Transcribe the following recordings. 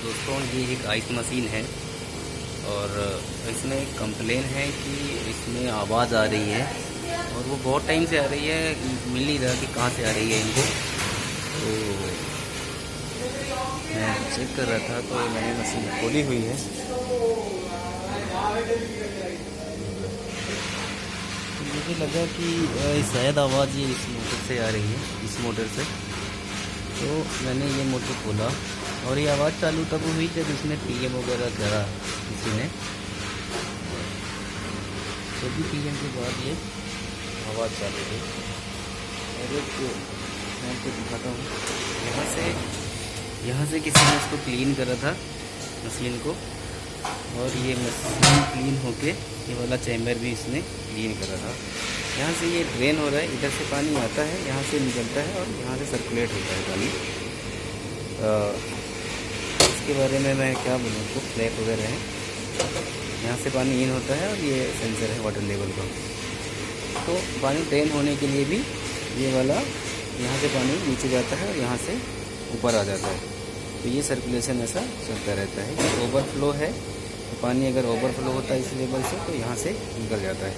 दोस्तों ये एक आइस मशीन है और इसमें एक कंप्लेन है कि इसमें आवाज़ आ रही है और वो बहुत टाइम से आ रही है, मिल नहीं रहा कि कहाँ से आ रही है इनको। तो मैं चेक कर रहा था तो मैंने मशीन खोली हुई है। तो मुझे लगा कि शायद आवाज़ ये इस मोटर से आ रही है, इस मोटर से। तो मैंने ये मोटर खोला और ये आवाज़ चालू तब हुई जब इसने पीएम वगैरह करा किसी ने। तो भी पीएम के बाद ये आवाज़ चालू हुई। और एक मैं आपको दिखाता हूँ, यहाँ से किसी ने इसको क्लीन करा था मशीन को, और ये मशीन क्लीन होके ये वाला चैम्बर भी इसने क्लीन करा था। यहाँ से ये ड्रेन हो रहा है, इधर से पानी आता है, यहाँ से निकलता है और यहाँ से सर्कुलेट होता है पानी। इसके बारे में मैं क्या बोलूँ, तो फ्लैप वगैरह है, यहाँ से पानी इन होता है और ये सेंसर है वाटर लेवल का। तो पानी ड्रेन होने के लिए भी ये वाला यहाँ से पानी नीचे जाता है और यहाँ से ऊपर आ जाता है। तो ये सर्कुलेशन ऐसा चलता रहता है। ये ओवरफ्लो है, तो पानी अगर ओवरफ्लो होता है इस लेवल से तो यहाँ से निकल जाता है।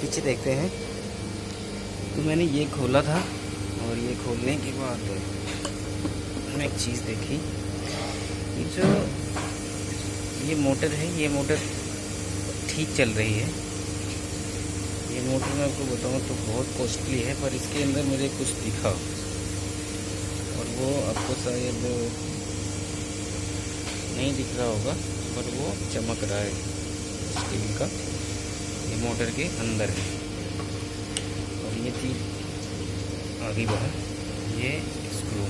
पीछे देखते हैं। तो मैंने ये खोला था और ये खोलने के बाद मैं एक चीज़ देखी, ये जो ये मोटर है, ये मोटर ठीक चल रही है। ये मोटर मैं आपको बताऊँ तो बहुत कॉस्टली है, पर इसके अंदर मुझे कुछ दिखा और वो आपको शायद नहीं दिख रहा होगा, पर वो चमक रहा है स्टील का। ये मोटर के अंदर है और ये चीज़ आगे बाहर, ये स्क्रू।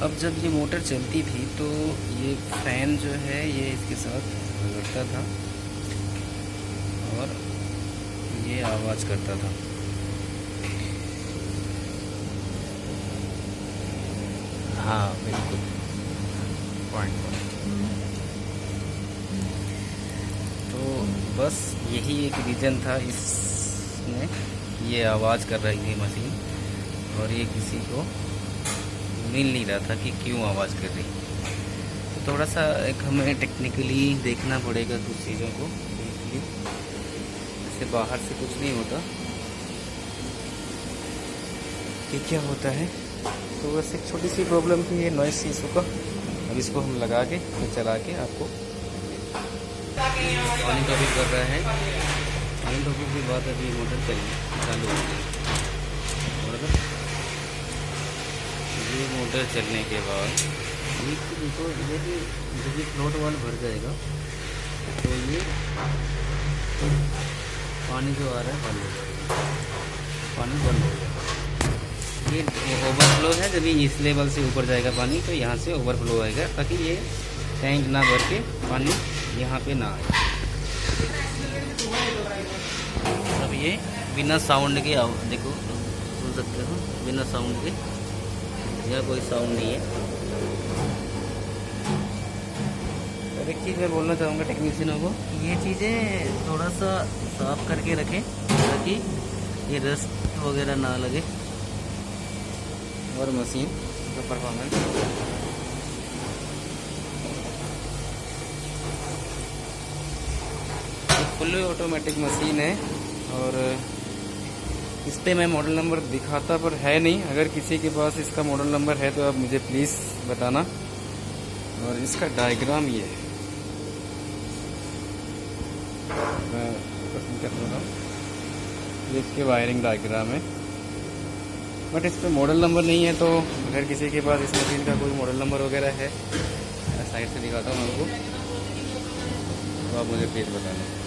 अब जब ये मोटर चलती थी तो ये फैन जो है ये इसके साथ रगड़ता था और ये आवाज़ करता था। हाँ बिल्कुल, पॉइंट। तो बस यही एक रीज़न था इसमें, ये आवाज़ कर रही थी मशीन और ये किसी को मिल नहीं रहा था कि क्यों आवाज़ कर रही। तो थोड़ा सा एक हमें टेक्निकली देखना पड़ेगा कुछ चीज़ों को, इससे बाहर से कुछ नहीं होता कि क्या होता है। तो बस एक छोटी सी प्रॉब्लम थी ये नॉइस इशू का। अब इसको हम लगा के फिर चला के आपको पानी टॉपिक कर रहा है। पानी टॉपिक के बाद अभी मोटर चालू हो गई और ये मोटर चलने के बाद ये देखो, जब ये फ्लोट वाल भर जाएगा तो ये पानी जो आ रहा है बंद हो जाएगा, पानी बंद हो जाएगा। ये ओवरफ्लो है, जब ये इस लेवल से ऊपर जाएगा पानी तो यहाँ से ओवरफ्लो आएगा, ताकि ये टैंक ना भर के पानी यहाँ पे ना आए। अब ये बिना साउंड के देखो, सुन सकते हो, बिना साउंड के, यहाँ कोई साउंड नहीं है। और एक चीज़ मैं बोलना चाहूँगा टेक्नीशियनों को, ये चीज़ें थोड़ा सा साफ करके रखें ताकि ये रस्ट वगैरह ना लगे और मशीन का परफॉर्मेंस। फुल्ली ऑटोमेटिक मशीन है और इस पर मैं मॉडल नंबर दिखाता पर है नहीं। अगर किसी के पास इसका मॉडल नंबर है तो आप मुझे प्लीज़ बताना। और इसका डायग्राम ये है, मैं पसंद कर रहा हूँ, ये इसके वायरिंग डायग्राम है। बट इस पर मॉडल नंबर नहीं है, तो अगर किसी के पास इस मशीन का कोई मॉडल नंबर वगैरह है, मैं साइड से दिखाता हूँ आपको, तो आप मुझे प्लीज़ बताना।